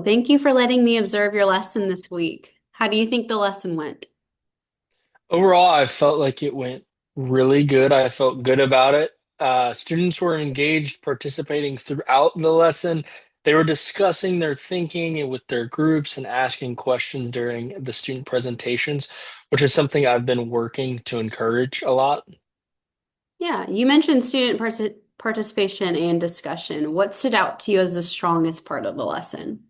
Thank you for letting me observe your lesson this week. How do you think the lesson went? Overall, I felt like it went really good. I felt good about it. Students were engaged, participating throughout the lesson. They were discussing their thinking and with their groups and asking questions during the student presentations, which is something I've been working to encourage a lot. Yeah, you mentioned participation and discussion. What stood out to you as the strongest part of the lesson?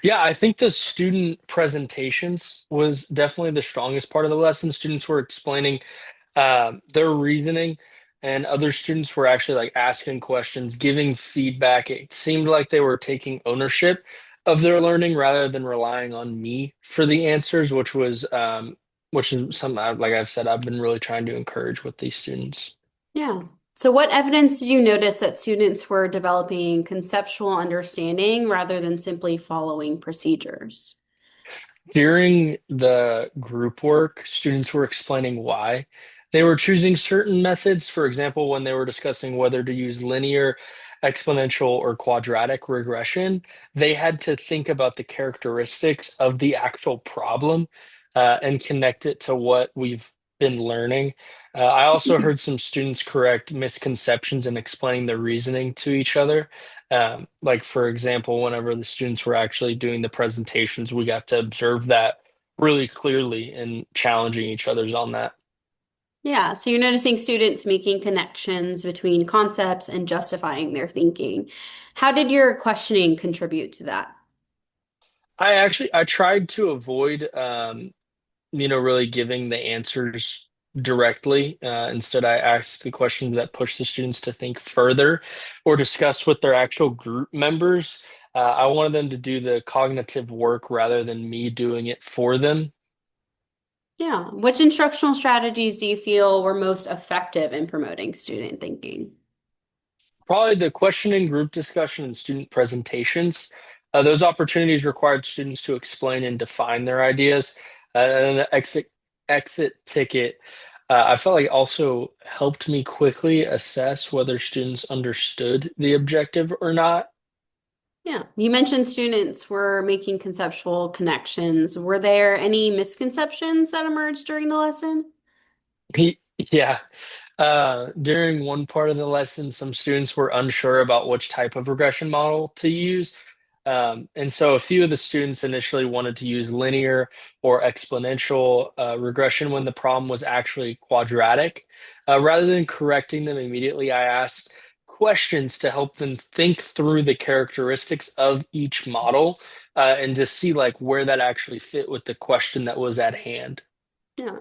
Yeah, I think the student presentations was definitely the strongest part of the lesson. Students were explaining their reasoning, and other students were actually like asking questions, giving feedback. It seemed like they were taking ownership of their learning rather than relying on me for the answers, which is something like I've said, I've been really trying to encourage with these students. Yeah. So, what evidence did you notice that students were developing conceptual understanding rather than simply following procedures? During the group work, students were explaining why they were choosing certain methods. For example, when they were discussing whether to use linear, exponential, or quadratic regression, they had to think about the characteristics of the actual problem and connect it to what we've been learning. I also heard some students correct misconceptions and explaining the reasoning to each other. Like for example, whenever the students were actually doing the presentations, we got to observe that really clearly and challenging each other's on that. Yeah, so you're noticing students making connections between concepts and justifying their thinking. How did your questioning contribute to that? I tried to avoid really giving the answers directly. Instead, I asked the questions that push the students to think further or discuss with their actual group members. I wanted them to do the cognitive work rather than me doing it for them. Yeah. Which instructional strategies do you feel were most effective in promoting student thinking? Probably the questioning, group discussion, and student presentations. Those opportunities required students to explain and define their ideas. And the exit ticket, I felt like also helped me quickly assess whether students understood the objective or not. Yeah. You mentioned students were making conceptual connections. Were there any misconceptions that emerged during the lesson? Yeah. During one part of the lesson, some students were unsure about which type of regression model to use. And so a few of the students initially wanted to use linear or exponential regression when the problem was actually quadratic. Rather than correcting them immediately, I asked questions to help them think through the characteristics of each model and to see like where that actually fit with the question that was at hand. Yeah.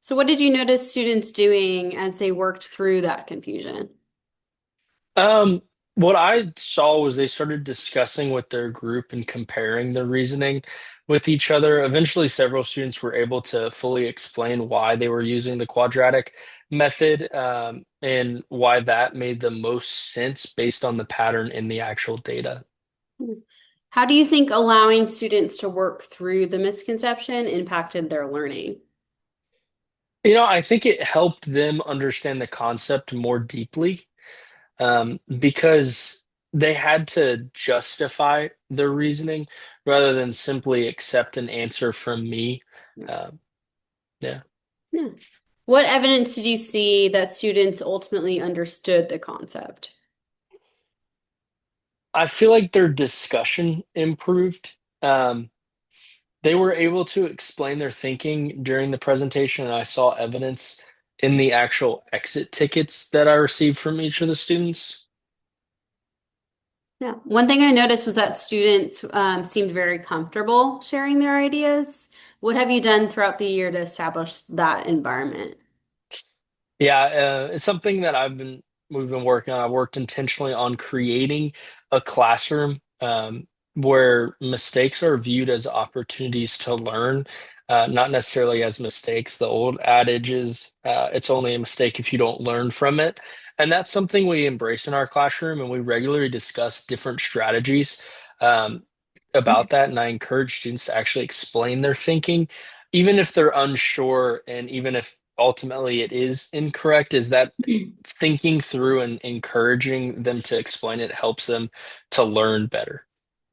So what did you notice students doing as they worked through that confusion? Um, what I saw was they started discussing with their group and comparing the reasoning with each other. Eventually, several students were able to fully explain why they were using the quadratic method, and why that made the most sense based on the pattern in the actual data. How do you think allowing students to work through the misconception impacted their learning? I think it helped them understand the concept more deeply, because they had to justify their reasoning rather than simply accept an answer from me. Um, yeah, Yeah. What evidence did you see that students ultimately understood the concept? I feel like their discussion improved. They were able to explain their thinking during the presentation, and I saw evidence in the actual exit tickets that I received from each of the students. Yeah. One thing I noticed was that students seemed very comfortable sharing their ideas. What have you done throughout the year to establish that environment? Yeah, it's something that we've been working on. I worked intentionally on creating a classroom where mistakes are viewed as opportunities to learn, not necessarily as mistakes. The old adage is it's only a mistake if you don't learn from it. And that's something we embrace in our classroom, and we regularly discuss different strategies um, about that. And I encourage students to actually explain their thinking, even if they're unsure, and even if ultimately it is incorrect, is that thinking through and encouraging them to explain it helps them to learn better.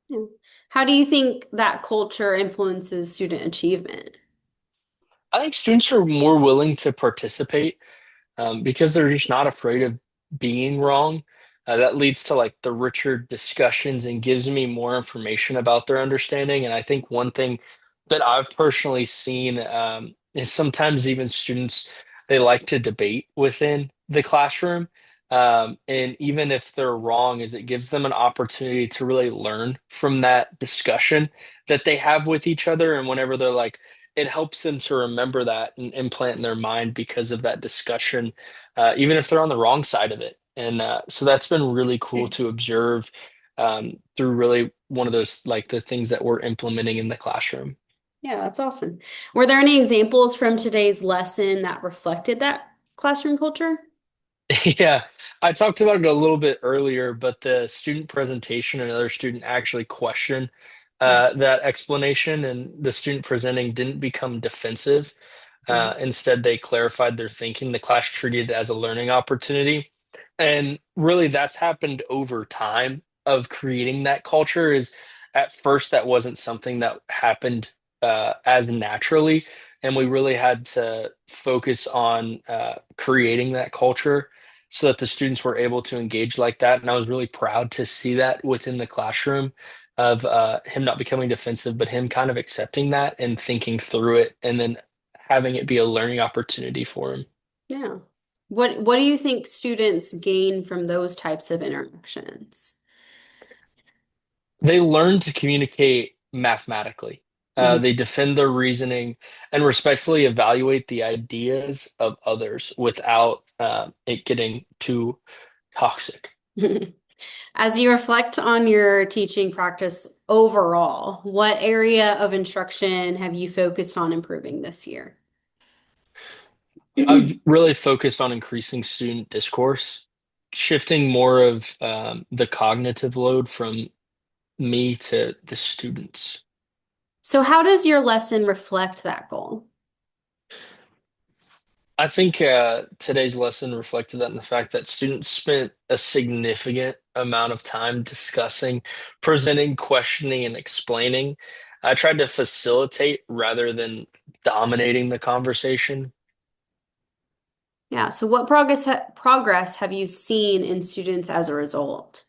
Yeah. How do you think that culture influences student achievement? I think students are more willing to participate because they're just not afraid of being wrong. That leads to like the richer discussions and gives me more information about their understanding. And I think one thing that I've personally seen is sometimes even students they like to debate within the classroom. And even if they're wrong, is it gives them an opportunity to really learn from that discussion that they have with each other. And whenever they're like, it helps them to remember that and implant in their mind because of that discussion, even if they're on the wrong side of it. And so that's been really cool to observe through really one of those like the things that we're implementing in the classroom. Yeah, that's awesome. Were there any examples from today's lesson that reflected that classroom culture? Yeah, I talked about it a little bit earlier, but the student presentation, another student actually questioned that explanation, and the student presenting didn't become defensive. Mhm. Instead, they clarified their thinking. The class treated it as a learning opportunity. And really, that's happened over time of creating that culture. Is at first, that wasn't something that happened as naturally. And we really had to focus on creating that culture so that the students were able to engage like that. And I was really proud to see that within the classroom of him not becoming defensive, but him kind of accepting that and thinking through it and then having it be a learning opportunity for him. Yeah. What do you think students gain from those types of interactions? They learn to communicate mathematically. Mhm. They defend their reasoning and respectfully evaluate the ideas of others without it getting too toxic. As you reflect on your teaching practice overall, what area of instruction have you focused on improving this year? I've really focused on increasing student discourse, shifting more of the cognitive load from me to the students. So, how does your lesson reflect that goal? I think today's lesson reflected that in the fact that students spent a significant amount of time discussing, presenting, questioning, and explaining. I tried to facilitate rather than dominating the conversation. Yeah, so what progress have you seen in students as a result?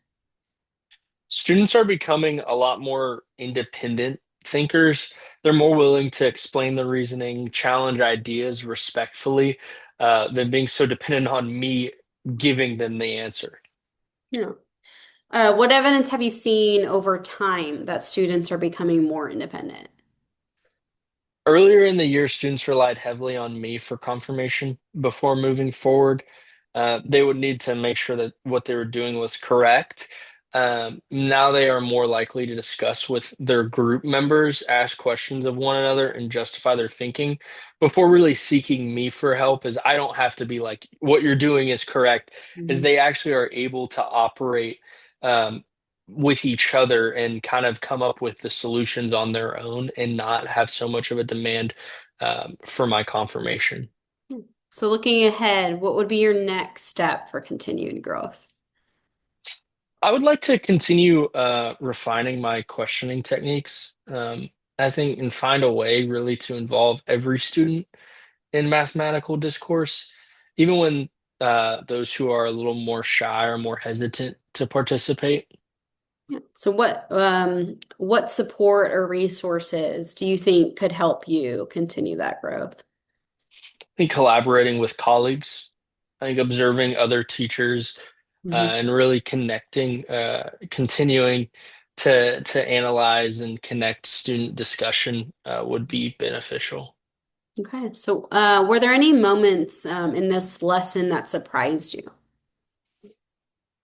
Students are becoming a lot more independent thinkers. They're more willing to explain the reasoning, challenge ideas respectfully, than being so dependent on me giving them the answer. Yeah. What evidence have you seen over time that students are becoming more independent? Earlier in the year, students relied heavily on me for confirmation before moving forward. They would need to make sure that what they were doing was correct. Now they are more likely to discuss with their group members, ask questions of one another, and justify their thinking before really seeking me for help. As I don't have to be like, what you're doing is correct, as Mhm. they actually are able to operate. Um, with each other and kind of come up with the solutions on their own and not have so much of a demand for my confirmation. So, looking ahead, what would be your next step for continued growth? I would like to continue refining my questioning techniques. I think and find a way really to involve every student in mathematical discourse, even when those who are a little more shy or more hesitant to participate. Yeah. So, what support or resources do you think could help you continue that growth? I think collaborating with colleagues, I think observing other teachers and really connecting, continuing to analyze and connect student discussion would be beneficial. Okay. So, were there any moments in this lesson that surprised you?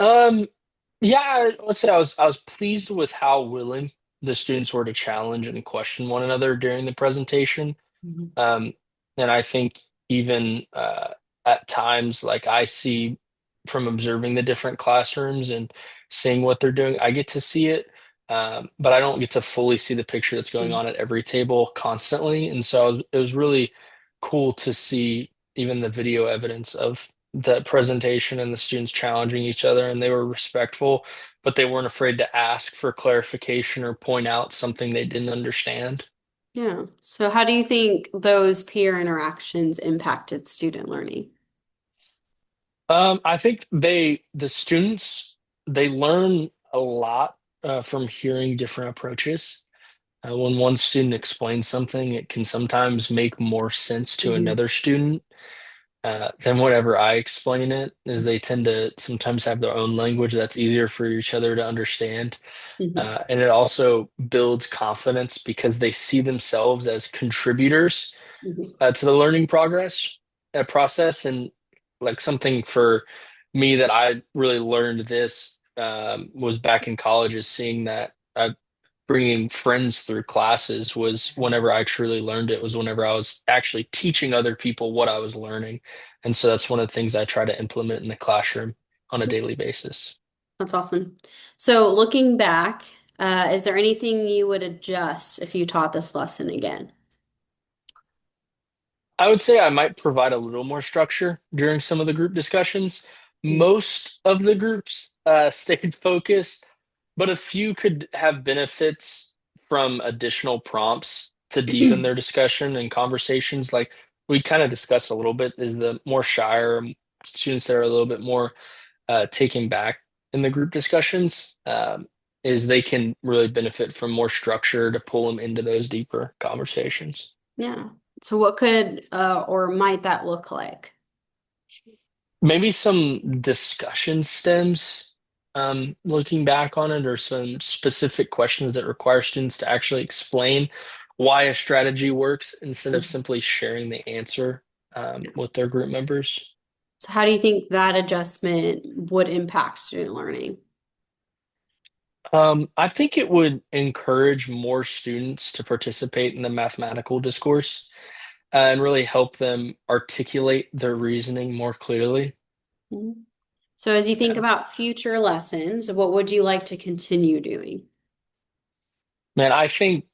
Um, yeah, let's say I was pleased with how willing the students were to challenge and question one another during the presentation. Mhm. Um, and I think even at times, like I see from observing the different classrooms and seeing what they're doing, I get to see it, but I don't get to fully see the picture that's going Mhm. on at every table constantly. And so it was really cool to see even the video evidence of the presentation and the students challenging each other, and they were respectful, but they weren't afraid to ask for clarification or point out something they didn't understand. Yeah. So how do you think those peer interactions impacted student learning? I think the students, they learn a lot from hearing different approaches. When one student explains something, it can sometimes make more sense to Hmm. another student than whenever I explain it, as they tend to sometimes have their own language that's easier for each other to understand. Hmm. And it also builds confidence because they see themselves as contributors Hmm. to the learning process. And like something for me that I really learned this was back in college, is seeing that bringing friends through classes was whenever I truly learned it, was whenever I was actually teaching other people what I was learning. And so that's one of the things I try to implement in the classroom on a daily basis. That's awesome. So looking back, is there anything you would adjust if you taught this lesson again? I would say I might provide a little more structure during some of the group discussions. Most of the groups stayed focused, but a few could have benefits from additional prompts to deepen their discussion and conversations. Like we kind of discussed a little bit, is the more shyer students that are a little bit more taken back in the group discussions, is they can really benefit from more structure to pull them into those deeper conversations. Yeah. So what could or might that look like? Maybe some discussion stems, looking back on it, or some specific questions that require students to actually explain why a strategy works instead of simply sharing the answer, with their group members. So how do you think that adjustment would impact student learning? I think it would encourage more students to participate in the mathematical discourse, and really help them articulate their reasoning more clearly. Mhm. So as you think Yeah. about future lessons, what would you like to continue doing? Man, I think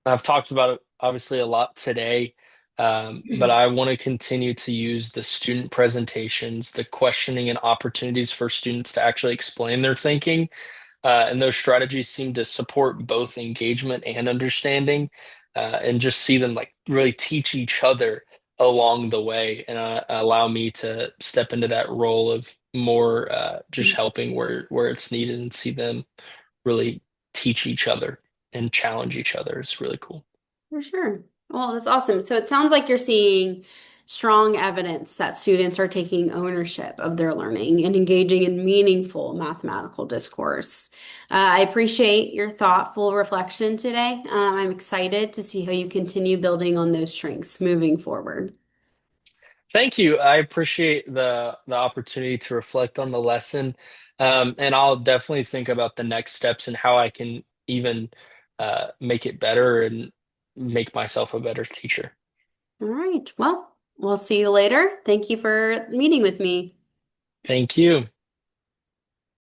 I've talked about it obviously a lot today, but I want to continue to use the student presentations, the questioning and opportunities for students to actually explain their thinking. And those strategies seem to support both engagement and understanding, and just see them like really teach each other along the way, and allow me to step into that role of more just helping where it's needed, and see them really teach each other and challenge each other. It's really cool. For sure. Well, that's awesome. So it sounds like you're seeing strong evidence that students are taking ownership of their learning and engaging in meaningful mathematical discourse. I appreciate your thoughtful reflection today. I'm excited to see how you continue building on those strengths moving forward. Thank you. I appreciate the opportunity to reflect on the lesson, and I'll definitely think about the next steps and how I can even make it better and make myself a better teacher. All right. Well, we'll see you later. Thank you for meeting with me. Thank you.